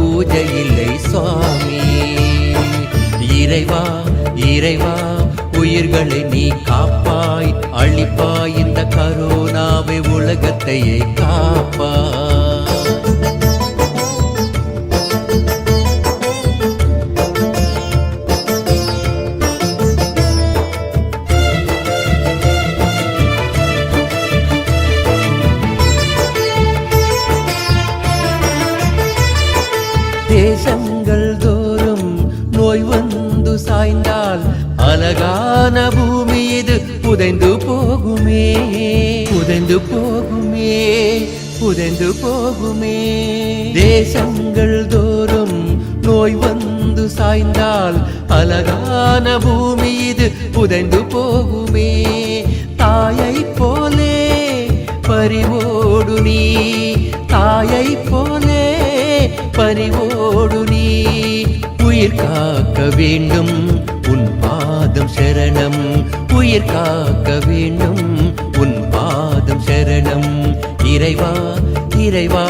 பூஜை இல்லை சுவாமி. இறைவா இறைவா உயிர்களை நீ காப்பாய், அழிப்பாய் இந்த கரோனாவை உலகத்தையே காப்பாய். தேசங்கள் தோறும் நோய் வந்து சாய்ந்தால் அழகான பூமி இது புதைந்து போகுமே, புதைந்து போகுமே, புதைந்து போகுமே. தேசங்கள் தோறும் நோய் வந்து சாய்ந்தால் அழகான பூமி இது புதைந்து போகுமே. தாயை போலே பறிவோடு நீ, தாயை போலே பறிவோடு நீ உயிர் காக்க வேண்டும் உன் பாதம் சரணம், உயிர் காக்க வேண்டும் உன் பாதம் சரணம். இறைவா இறைவா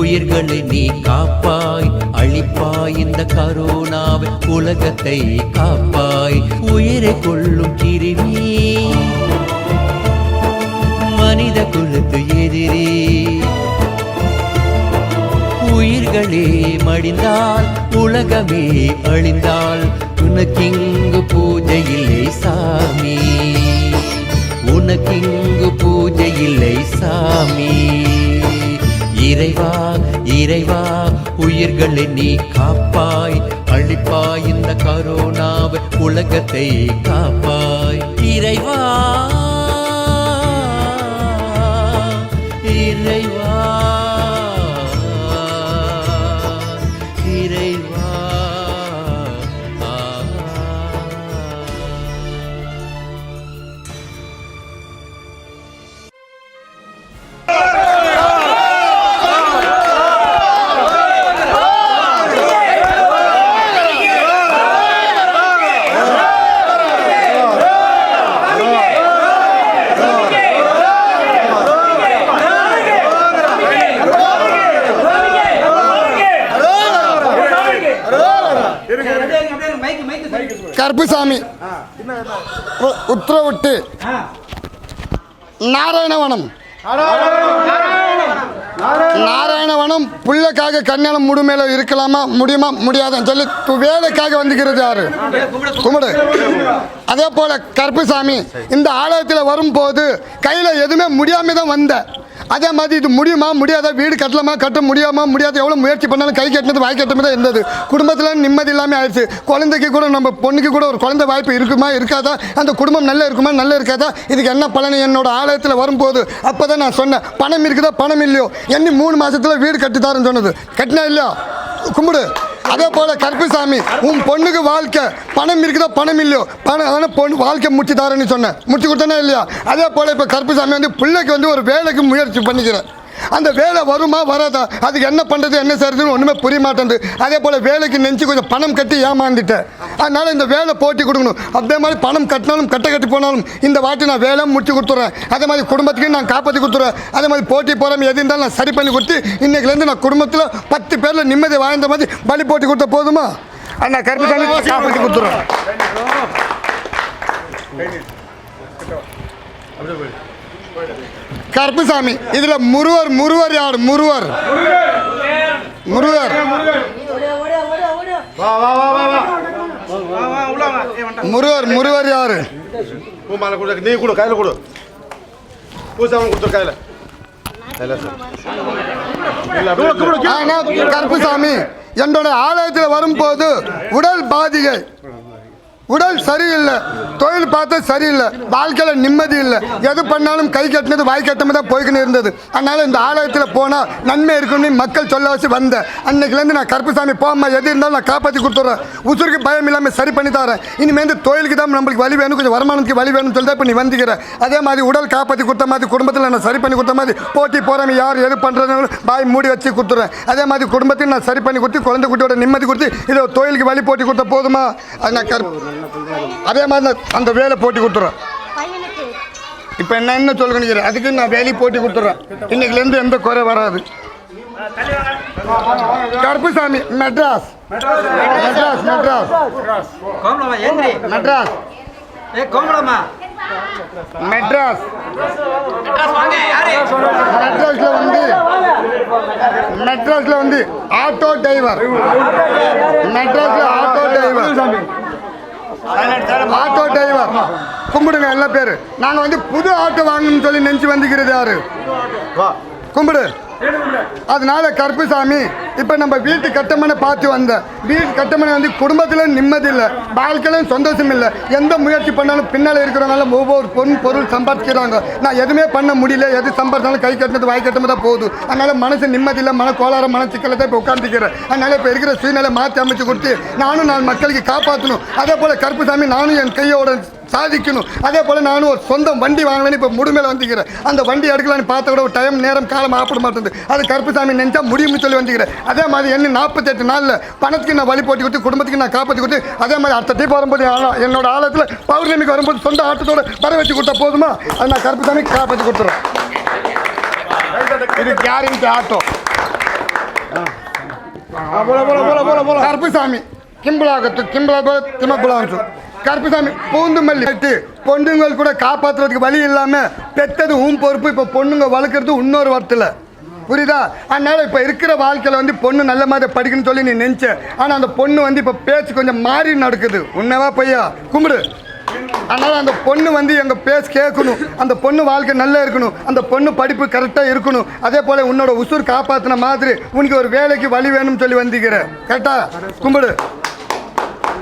உயிர்களை நீ காப்பாய், அழிப்பாய் இந்த கரோனாவை உலகத்தை காப்பாய். உயிரை கொள்ளும் கிருமி மனித குலத்து எதிரி, உயிர்களே மடிந்தால் உலகமே அழிந்தால் உனக்கிங்கு பூஜை இல்லை சாமி, உனக்கிங்கு பூஜை இல்லை சாமி. இறைவா இறைவா உயிர்களை நீ காப்பாய், அழிப்பாய் இந்த கரோனாவை உலகத்தை காப்பாய். இறைவா இறைவா இறைவா. கருப்புசாமி உத்தரவிட்டு நாராயணவனம், நாராயணவனம் புள்ளைக்காக கல்யாணம் முழுமையில இருக்கலாமா முடியுமா முடியாதுன்னு சொல்லி வேலைக்காக வந்துக்கிறது யாரு? கும்பிடு. அதே போல கருப்புசாமி இந்த ஆலயத்தில் வரும்போது கையில் எதுவுமே முடியாம தான் வந்த. அதே மாதிரி இது முடியுமா முடியாத, வீடு கட்டலாமா கட்ட முடியாமா முடியாது, எவ்வளோ முயற்சி பண்ணாலும் கை கட்டினது வாய் கட்டமே தான் இருந்தது. குடும்பத்தில் நிம்மதி இல்லாமல் ஆயிடுச்சு. குழந்தைக்கு கூட நம்ம பொண்ணுக்கு கூட ஒரு குழந்தை வாய்ப்பு இருக்குமா இருக்காதா, அந்த குடும்பம் நல்லா இருக்குமா நல்லா இருக்காதா, இதுக்கு என்ன பலன்? என்னோட ஆலயத்தில் வரும்போது அப்போ தான் நான் சொன்னேன், பணம் இருக்குதா பணம் இல்லையோ, என்ன 3 மாதத்தில் வீடு கட்டித்தாருன்னு சொன்னது. கட்டினா இல்லையா கும்பிடு. அதே போல கருப்புசாமி உன் பொண்ணுக்கு வாழ்க்கை பணம் இருக்குதா பணம் இல்லையோ, பணம் அதனால் பொண்ணு வாழ்க்கை முடிச்சு தாரேன்னு சொன்னேன், முடிச்சு கொடுத்தேனா இல்லையா? அதே போல் இப்போ கருப்புசாமி வந்து பிள்ளைக்கு வந்து ஒரு வேலைக்கு முயற்சி பண்ணிக்கிறேன். அந்த வேலை வருமா வராதா, அதுக்கு என்ன பண்ணுறது என்ன செய்யறதுன்னு ஒன்றுமே புரிய மாட்டேங்குது. அதே போல் வேலைக்கு நெஞ்சு கொஞ்சம் பணம் கட்டி ஏமாந்துட்டேன். அதனால் இந்த வேலை போட்டி கொடுக்கணும். அதே மாதிரி பணம் கட்டினாலும் கட்டி போனாலும் இந்த வாட்டி நான் வேலை முடிச்சு கொடுத்துட்றேன். அதே மாதிரி குடும்பத்துக்கு நான் காப்பாற்றி கொடுத்துட்றேன். அதே மாதிரி போட்டி போகாமல் எது இருந்தாலும் நான் சரி பண்ணி கொடுத்து இன்னைக்குலேருந்து நான் குடும்பத்தில் 10 பேரில் நிம்மதி வாழ்ந்த மாதிரி பலி போட்டி கொடுத்தா போதுமா? நான் கருப்புசாமி காப்பாற்றி கொடுத்துட்றேன். கருப்புசாமி இதுல முருவர், முருவர் யாரு? முருவர் முருவர் முருவர் முருவர் யாரு? நீ கூட கையில கொடு, பூசாம கொடுத்த கையில. கருப்புசாமி என்னோட ஆலயத்தில் வரும்போது உடல் பாதிகை, உடல் சரியில்லை, தொழில் பார்த்தா சரியில்லை, வாழ்க்கையில் நிம்மதி இல்லை, எது பண்ணாலும் கை கட்டினது வாய் கட்டமே தான் போய்கின்னு இருந்தது. அதனால் இந்த ஆலயத்தில் போனால் நன்மை இருக்குன்னு மக்கள் சொல்ல வச்சு வந்தேன். அன்னைக்குலேருந்து நான் கருப்புசாமி போம்மா எது இருந்தாலும் நான் காப்பாற்றி கொடுத்துட்றேன், உசுருக்கு பயம் இல்லாமல் சரி பண்ணி தரேன். இனிமேல் தொழிலுக்கு தான் நம்மளுக்கு வழி வேணும், கொஞ்சம் வருமானத்துக்கு வழி வேணும்னு சொல்லி தான் இப்போ நீ வந்துக்கிறேன். அதே மாதிரி உடல் காப்பாற்றி கொடுத்த மாதிரி குடும்பத்தில் நான் சரி பண்ணி கொடுத்த மாதிரி போட்டி போகிறாம யார் எது பண்ணுறதுனாலும் பாய் மூடி வச்சு கொடுத்துறேன். அதே மாதிரி குடும்பத்தையும் நான் சரி பண்ணி கொடுத்து குழந்தை குட்டியோட நிம்மதி கொடுத்து இதை தொழிலுக்கு வழி போட்டி கொடுத்தா போதுமா? அது நான் அதே மாதிரி அந்த வேலை போட்டி கொடுத்துறேன். இப்போ என்ன சொல்லுங்கிறேன், அதுக்கு நான் வேலையை போட்டி கொடுத்துட்றேன். இன்னைக்குலேருந்து எந்த குறை வராது. கருப்புசாமி மெட்ராஸ் மெட்ராஸ் மெட்ராஸ் மெட்ராஸ் மெட்ராஸ் மெட்ராஸ்ல வந்து ஆட்டோ டிரைவர் ஆட்டோ டிரைவர் கும்பிடுங்க எல்லா பேரு. நாங்க வந்து புது ஆட்டோ வாங்கணும்னு சொல்லி நினைச்சு வந்துக்கிறது யாரு கும்பிடு. அதனால கருப்புசாமி இப்போ நம்ம வீட்டு கட்டமனை பார்த்து வந்தேன். வீட்டு கட்டமனை வந்து குடும்பத்தில் நிம்மதி இல்லை, வாழ்க்கையிலும் சந்தோஷம் இல்லை. எந்த முயற்சி பண்ணாலும் பின்னால் இருக்கிறவங்க ஒவ்வொரு பொருள் சம்பாதிக்கிறாங்க. நான் எதுவுமே பண்ண முடியல, எது சம்பாதிச்சாலும் கை கட்டினது வாய் கட்டமாக தான் போகுது. அதனால மனசு நிம்மதி இல்லை, மன கோளாறு மன சிக்கலை தான் இப்போ உட்காந்துக்கிறேன். அதனால இப்போ இருக்கிற சூழ்நிலை மாற்றி அமைச்சு கொடுத்து நானும் நான் மக்களுக்கு காப்பாற்றணும். அதே போல் கருப்புசாமி நானும் என் கையோட சாதிக்கணும். அதே போல் நானும் ஒரு சொந்த வண்டி வாங்கலான்னு இப்போ முடிமையில் வந்துக்கிறேன். அந்த வண்டி எடுக்கலான்னு பார்த்த கூட ஒரு டைம் நேரம் காலம் ஆப்பிட மாட்டேங்குது. அது கருப்புசாமி நினைச்சா முடியும்னு சொல்லி வந்துக்கிறேன். அதே மாதிரி என்ன 48 நாளில் பணத்துக்கு நான் வழி போட்டி கொடுத்து குடும்பத்துக்கு நான் காப்பாற்றி கொடுத்து அதே மாதிரி அடுத்த டீப் வரும்போது என்னோட ஆழத்தில் பௌர்ணமிக்கு வரும்போது சொந்த ஆட்டத்தோட வர வச்சு கொடுத்தா போதுமா? அது நான் கருப்புசாமி காப்பாற்றி கொடுத்துறேன். இது கேரண்டி ஆட்டோ. கருப்புசாமி கிம்பலாகத்து திமக்குலாங்கு கருப்புசாமி பூந்துமல்லி பொண்ணுங்கள் கூட காப்பாற்றுறதுக்கு வழி இல்லாமல் பெற்றது பொறுப்பு. இப்போ பொண்ணுங்க வளர்க்குறது இன்னொரு வார்த்தையில் புரியுதா? அதனால் இப்போ இருக்கிற வாழ்க்கையில் வந்து பொண்ணு நல்ல மாதிரி படிக்கணும்னு சொல்லி நீ நினச்ச. ஆனால் அந்த பொண்ணு வந்து இப்போ பேச்சு கொஞ்சம் மாறி நடக்குது. உன்னவா பையா கும்பிடு. அதனால் அந்த பொண்ணு வந்து எங்கள் பேச்சு கேட்கணும். அந்த பொண்ணு வாழ்க்கை நல்லா இருக்கணும். அந்த பொண்ணு படிப்பு கரெக்டாக இருக்கணும். அதே போல் உன்னோட உசுர் காப்பாற்றின மாதிரி உனக்கு ஒரு வேலைக்கு வழி வேணும்னு சொல்லி வந்துக்கிறேன். கரெக்டாக கும்பிடு.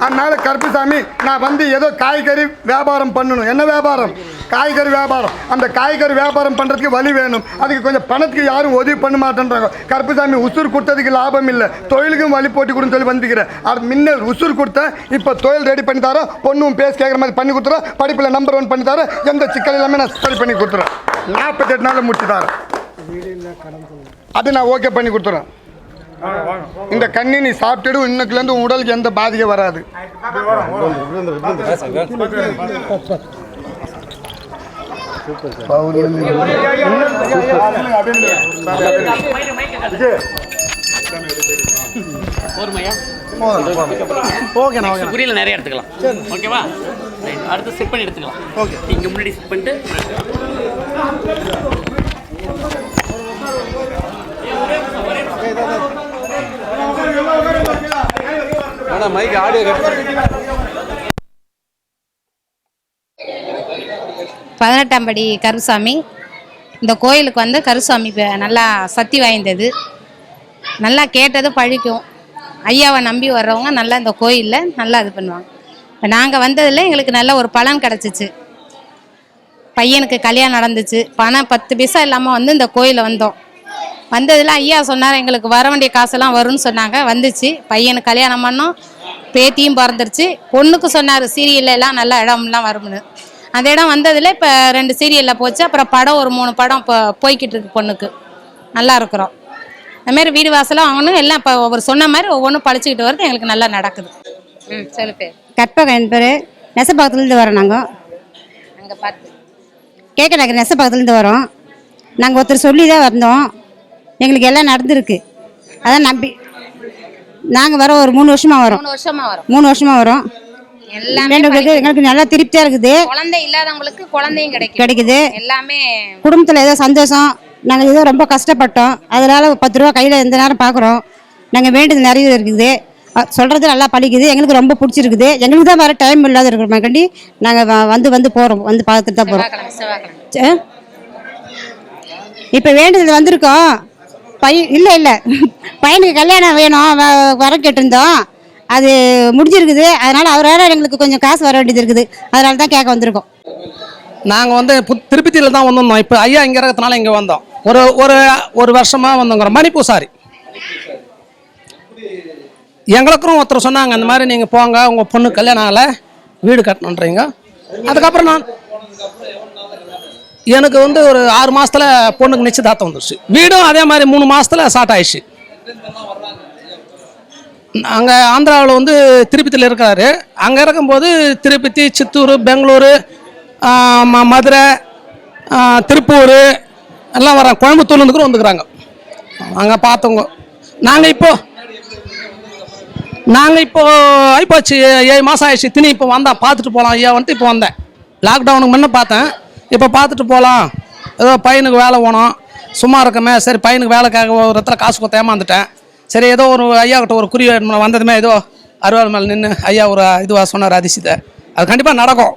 அதனால் கருப்புசாமி நான் வந்து ஏதோ காய்கறி வியாபாரம் பண்ணணும். என்ன வியாபாரம்? காய்கறி வியாபாரம். அந்த காய்கறி வியாபாரம் பண்ணுறதுக்கு வழி வேணும். அதுக்கு கொஞ்சம் பணத்துக்கு யாரும் உதவி பண்ண மாட்டேன்றாங்க. கருப்புசாமி உசுர் கொடுத்ததுக்கு லாபம் இல்லை, தொழிலுக்கும் வழி போட்டி கொடுன்னு சொல்லி வந்துக்கிறேன். அது முன்ன உசுர் கொடுத்தேன், இப்போ தொழில் ரெடி பண்ணி தரோம். பொண்ணும் பேசி கேட்குற மாதிரி பண்ணி கொடுத்துறோம். படிப்பில் நம்பர் 1 பண்ணி தரேன். எந்த சிக்கல் எல்லாமே நான் சரி பண்ணி கொடுத்துறேன். 48 நாளில் முடிச்சு தரேன். அது நான் ஓகே பண்ணி கொடுத்துறேன். இந்த கண்ணி நீ சாப்பிட்டுடு. இன்னைக்குலேருந்து உடலுக்கு எந்த பாதிக்கும் வராது. புரியல, நிறைய எடுத்துக்கலாம். ஓகேவா? அடுத்து செட் பண்ணி எடுத்துக்கலாம். ஓகே, இங்கே முன்னாடி செட் பண்ணிட்டு மைக் ஆடியோ 18ஆம் படி கருசாமி. இந்த கோயிலுக்கு வந்து கருசாமி நல்லா சக்தி வாய்ந்தது. நல்லா கேட்டது பழிக்கும். ஐயாவை நம்பி வர்றவங்க நல்லா இந்த கோயிலில் நல்லா இது பண்ணுவாங்க. இப்போ நாங்கள் வந்ததில் எங்களுக்கு நல்ல ஒரு பலன் கிடச்சிச்சு. பையனுக்கு கல்யாணம் நடந்துச்சு. பணம் 10 பைசா இல்லாமல் வந்து இந்த கோயிலில் வந்தோம். வந்ததில் ஐயா சொன்னார் எங்களுக்கு வர வேண்டிய காசெல்லாம் வரும்னு சொன்னாங்க. வந்துச்சு. பையனுக்கு கல்யாணம் பண்ணோம். பேத்தியும் பிறந்துருச்சு. பொண்ணுக்கு சொன்னார் சீரியல்லாம் நல்ல இடம்லாம் வரும்னு. அந்த இடம் வந்ததில் இப்போ 2 சீரியலில் போச்சு. அப்புறம் படம் ஒரு 3 படம் இப்போ போய்கிட்டு இருக்கு. பொண்ணுக்கு நல்லா இருக்கிறோம். அதுமாரி வீடு வாசலாம் வாங்கணும். எல்லாம் இப்போ ஒவ்வொரு சொன்ன மாதிரி ஒவ்வொன்றும் பழிச்சிக்கிட்டு வருது. எங்களுக்கு நல்லா நடக்குது. சொல்லு பேர் கற்பகம் என் பேர். நெசப்பாக்கத்துலேருந்து வரோம். நாங்கள் அங்கே பார்த்து கேட்க நாங்கள் நெசப்பாக்கத்துலேருந்து வரோம். நாங்கள் ஒருத்தர் சொல்லி தான் வந்தோம். எங்களுக்கு எல்லாம் நடந்துருக்கு. அதான் நம்பி நாங்கள் வரோம். ஒரு 3 வருஷமாக வரோம். 3 வருஷமாக வரோம். எங்களுக்கு நல்லா திருப்தியாக இருக்குது. குழந்தை இல்லாதவங்களுக்கு குழந்தையும் கிடைக்குது. எல்லாமே குடும்பத்தில் ஏதோ சந்தோஷம். நாங்கள் ஏதோ ரொம்ப கஷ்டப்பட்டோம். அதனால் 10 ரூபா கையில் எந்த நேரம் பார்க்குறோம். நாங்கள் வேண்டியது நிறைய இருக்குது. சொல்கிறது நல்லா பழிக்குது. எங்களுக்கு ரொம்ப பிடிச்சிருக்குது. எங்களுக்கு தான் வேறு டைம் இல்லாத இருக்கிறோமாக்காண்டி நாங்கள் வந்து போகிறோம். வந்து பார்த்துட்டு தான் போகிறோம். இப்போ வேண்டியது வந்திருக்கோம். இல்லை பையனுக்கு கல்யாணம் வேணும் வர கேட்டிருந்தோம். அது முடிஞ்சிருக்குது. அதனால் அவரால் எங்களுக்கு கொஞ்சம் காசு வர வேண்டியது இருக்குது. அதனால தான் கேட்க வந்திருக்கோம். நாங்கள் வந்து திருப்பதியில் தான் வந்திருந்தோம். இப்போ ஐயா இங்கே இருக்கிறதுனால இங்கே வந்தோம். ஒரு வருஷமாக வந்தோங்கிற மணிப்பூசாரி. எங்களுக்கும் ஒருத்தர் சொன்னாங்க இந்த மாதிரி நீங்கள் போங்க, உங்கள் பொண்ணு கல்யாணம் ஆகலை, வீடு கட்டணுன்றீங்க. அதுக்கப்புறம் எனக்கு வந்து ஒரு 6 மாதத்தில் பொண்ணுக்கு நிச்சயதார்த்தம் வந்துடுச்சு. வீடும் அதே மாதிரி 3 மாதத்தில் ஸ்டார்ட் ஆயிடுச்சு. அங்கே ஆந்திராவில் வந்து திருப்பதியில் இருக்காரு. அங்கே இருக்கும்போது திருப்பதி, சித்தூர், பெங்களூரு, மதுரை, திருப்பூர் எல்லாம் வர கோயம்புத்தூர்லேருந்து கூட வந்துக்கிறாங்க. அங்கே பார்த்தோங்க. நாங்கள் இப்போ ஆயிப்போச்சு 7 மாதம் ஆயிடுச்சு. திணி இப்போ வந்தேன், பார்த்துட்டு போகலாம் ஐயா வந்துட்டு இப்போ வந்தேன். லாக்டவுனுக்கு முன்னே பார்த்தேன், இப்போ பார்த்துட்டு போகலாம். ஏதோ பையனுக்கு வேலை போனோம், சும்மா இருக்கமே, சரி பையனுக்கு வேலைக்காக ஒரு இடத்துல காசு கொடுத்து ஏமாந்துட்டேன். சரி ஏதோ ஒரு ஐயா கிட்ட ஒரு குறி வந்ததுமே ஏதோ அறுவாள் மேலே நின்று ஐயா ஒரு இதுவாக சொன்னார் அதிசயத்தை. அது கண்டிப்பாக நடக்கும்,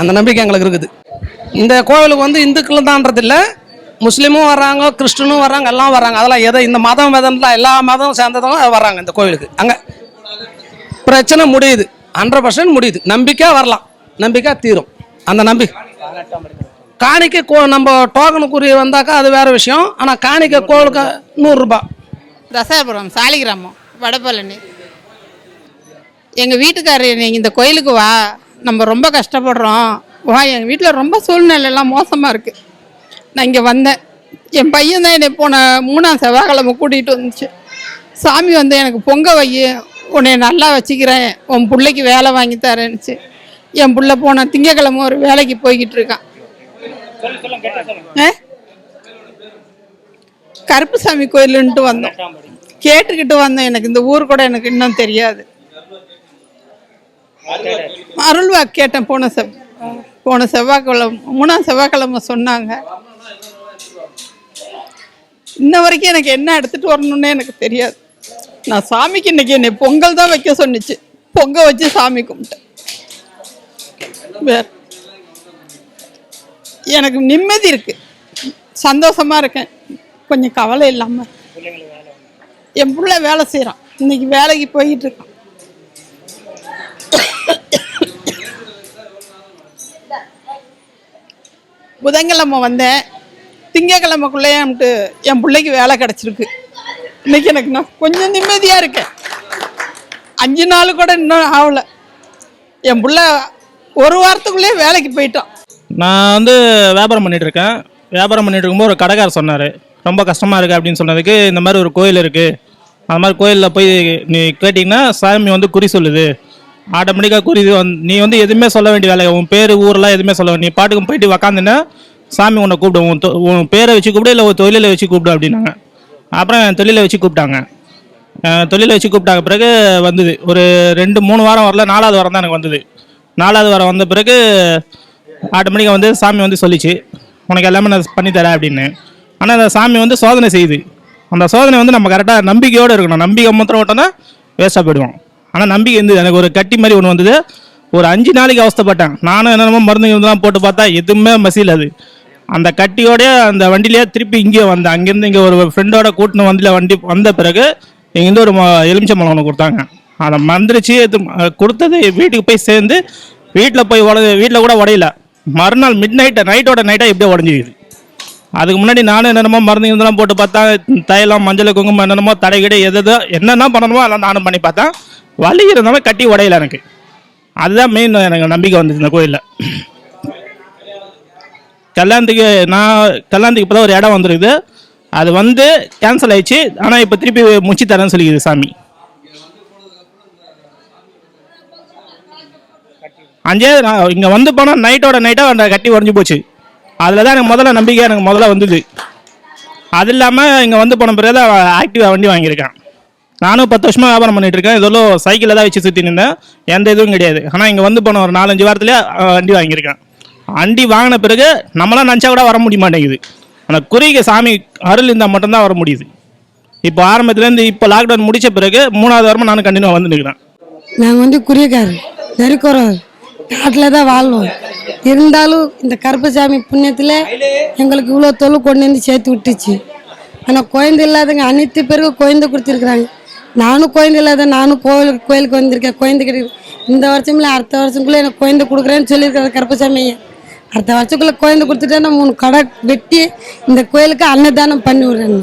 அந்த நம்பிக்கை எங்களுக்கு இருக்குது. இந்த கோவிலுக்கு வந்து இந்துக்கள் தான்றது இல்லை, முஸ்லீமும் வர்றாங்க, கிறிஸ்டினும் வர்றாங்க, எல்லாம் வர்றாங்க. அதெல்லாம் எதை இந்த மதம்லாம் எல்லா மதமும் சேர்ந்தவங்க வர்றாங்க இந்த கோவிலுக்கு. அங்கே பிரச்சனை முடியுது, 100% முடியுது. நம்பிக்கை வரலாம், நம்பிக்கை தீரும். அந்த நம்பிக்கை காணிக்கை நம்ம டோக்கனுக்குரிய வந்தாக்கா அது வேறு விஷயம். ஆனால் காணிக்கை கோவிலுக்கு 100 ரூபாய். தசாபுரம் சாலிகிராமம் வடபழனி. எங்கள் வீட்டுக்காரர் நீங்கள் இந்த கோயிலுக்கு வா, நம்ம ரொம்ப கஷ்டப்படுறோம் வா, எங்கள் வீட்டில் ரொம்ப சூழ்நிலையெல்லாம் மோசமாக இருக்குது. நான் இங்கே வந்தேன், என் பையன் தான் என்னை போன 3ஆம் செவ்வாய்க்கிழமை கூட்டிகிட்டு வந்துச்சு. சாமி வந்து எனக்கு பொங்க வை, உன்னை நல்லா வச்சுக்கிறேன், உன் பிள்ளைக்கு வேலை வாங்கி தரேன்னுச்சு. என் பிள்ளை போன திங்கக்கிழமை ஒரு வேலைக்கு போய்கிட்டு இருக்கான். கருப்புசாமி கோயிலுன்ட்டு வந்தோம், கேட்டுக்கிட்டு வந்தேன். எனக்கு இந்த ஊர் கூட எனக்கு இன்னும் தெரியாது. அருள்வாக்கு கேட்டேன் போன செவ்வாய்க்கிழமை 3ஆம் செவ்வாய்க்கிழமை சொன்னாங்க. இன்ன வரைக்கும் எனக்கு என்ன எடுத்துட்டு வரணும்னு எனக்கு தெரியாது. நான் சாமிக்கு இன்னைக்கு என்னை பொங்கல் தான் வைக்க சொன்னிச்சு, பொங்க வச்சு சாமி கும்பிட்டேன். எனக்கு நிம்மதி இருக்கு, சந்தோஷமா இருக்கேன், கொஞ்சம் கவலை இல்லாம. என் பிள்ளை வேலை செய்யறான், இன்னைக்கு வேலைக்கு போயிட்டு இருக்கான். புதன்கிழமை வந்தேன், திங்கக்கிழமைக்குள்ளேன்ட்டு என் பிள்ளைக்கு வேலை கிடச்சிருக்கு. இன்னைக்கு எனக்கு நான் கொஞ்சம் நிம்மதியாக இருக்கேன். 5 நாள் கூட இன்னும் ஆகலை. என் பிள்ளை ஒரு வாரத்துக்குள்ளேயே வேலைக்கு போயிட்டான். நான் வந்து வியாபாரம் பண்ணிகிட்ருக்கேன். வியாபாரம் பண்ணிட்டு இருக்கும்போது ஒரு கடைக்காரர் சொன்னார், ரொம்ப கஷ்டமாக இருக்குது அப்படின்னு சொன்னதுக்கு, இந்த மாதிரி ஒரு கோயில் இருக்குது, அது மாதிரி கோயிலில் போய் நீ கேட்டிங்கன்னா சாமி வந்து குறி சொல்லுது, ஆட்டோமேட்டிக்காக குறி நீ வந்து எதுவுமே சொல்ல வேண்டிய வேலை, உன் பேர் ஊரெலாம் எதுவுமே சொல்ல வேண்டிய, நீ பாட்டுக்கு போயிட்டு உக்காந்துன்னா சாமி உன்னை கூப்பிடும், உன் பேரை வச்சு கூப்பிடு, இல்லை ஒரு தொழிலை வச்சு கூப்பிடு அப்படின்னாங்க. அப்புறம் என் தொழிலை வச்சு கூப்பிட்டாங்க. தொழிலை வச்சு கூப்பிட்டாங்க பிறகு வந்தது ஒரு 2-3 வாரம் வரல, 4ஆவது வாரம் தான் எனக்கு வந்தது. 4ஆவது வாரம் வந்த பிறகு ஆட்டோமேட்டிக்காக வந்து சாமி வந்து சொல்லிச்சு, உனக்கு எல்லாமே நான் பண்ணித்தரேன் அப்படின்னு. ஆனால் அந்த சாமி வந்து சோதனை செய்யுது. அந்த சோதனை வந்து நம்ம கரெக்டாக நம்பிக்கையோடு இருக்கணும். நம்பிக்கை மாத்திரம் விட்டோன்னா வேஸ்ட்டாக போயிடுவோம். ஆனால் நம்பிக்கை இருந்தது. எனக்கு ஒரு கட்டி மாதிரி ஒன்று வந்தது. ஒரு 5 நாளைக்கு அவஸ்தைப்பட்டேன். நானும் என்னென்னமோ மருந்து இதெல்லாம் போட்டு பார்த்தா எதுவுமே மசியல. அது அந்த கட்டியோடய அந்த வண்டியிலேயே திருப்பி இங்கே வந்தேன். அங்கேருந்து இங்கே ஒரு ஃப்ரெண்டோட கூட்டின வண்டி வந்த பிறகு இங்கேருந்து ஒரு எலுமிச்சம்பழம் ஒன்று கொடுத்தாங்க. அதை மந்திரிச்சு கொடுத்தது வீட்டுக்கு போய் சேர்ந்து வீட்டில் கூட உடையல. மறுநாள் நைட்டோட நைட்டாக எப்படியோ உடஞ்சிக்குது. அதுக்கு முன்னாடி நானும் என்னென்னமோ மருந்து இதெல்லாம் போட்டு பார்த்தா, தைலம் மஞ்சள் குங்குமம் என்னென்னமோ தடைகிட என்னென்ன பண்ணணுமோ அதெல்லாம் நானும் பண்ணி பார்த்தேன். வலி இருந்தாலும் கட்டி உடையல எனக்கு. அதுதான் மெயின் எனக்கு நம்பிக்கை வந்துச்சு இந்த கோயிலில். கல்யாணத்துக்கு இப்போ தான் ஒரு இடம் வந்துருக்குது. அது வந்து கேன்சல் ஆயிடுச்சு. ஆனால் இப்போ திருப்பி முச்சி தரேன்னு சொல்லிக்குது சாமி. 5 இங்கே வந்து போனால் நைட்டோட நைட்டாக அந்த கட்டி உடஞ்சி போச்சு. அதில் தான் எனக்கு நம்பிக்கை எனக்கு முதல்ல வந்தது. அது இல்லாமல் இங்கே வந்து போன பிறகு தான் ஆக்டிவா வண்டி வாங்கியிருக்கேன். நானும் 10 வருஷமாக வியாபாரம் பண்ணிட்டு இருக்கேன். இதெல்லாம் சைக்கிளில் தான் வச்சு சுற்றி நின்றேன், எந்த இதுவும் கிடையாது. ஆனால் இங்கே வந்து போன ஒரு 4-5 வாரத்துலேயே வண்டி வாங்கியிருக்கேன். வண்டி வாங்கின பிறகு நம்மளாம் நினச்சா கூட வர முடிய மாட்டேங்குது. அந்த குறிக்கு சாமி அருள் இருந்தால் மட்டும்தான் வர முடியுது. இப்போ ஆரம்பத்துலேருந்து இப்போ லாக்டவுன் முடித்த பிறகு 3ஆவது வாரமாக நானும் கண்டினியூவாக வந்து நிற்கிறேன். நாங்கள் வந்து குறியக்காரர் நெருக்குறோம், காட்டில் தான் வாழ்வோம். இருந்தாலும் இந்த கருப்பசாமி புண்ணியத்தில் எங்களுக்கு இவ்வளோ தொழில் கொண்டு வந்து சேர்த்து விட்டுச்சு. ஆனால் குழந்தை இல்லாதவங்க அனைத்து பேருக்கு குழந்தை கொடுத்துருக்குறாங்க. நானும் குழந்தை இல்லாத நானும் கோயிலுக்கு வந்திருக்கேன். குழந்தை கிடையாது. இந்த வருஷம்ல அடுத்த வருஷத்துக்குள்ளே எனக்கு குழந்தை கொடுக்குறேன்னு சொல்லியிருக்காரு கருப்பசாமி. அடுத்த வருஷத்துக்குள்ளே குழந்தை கொடுத்துட்டா நான் 3 கடை வெட்டி இந்த கோயிலுக்கு அன்னதானம் பண்ணி விடுறேன்.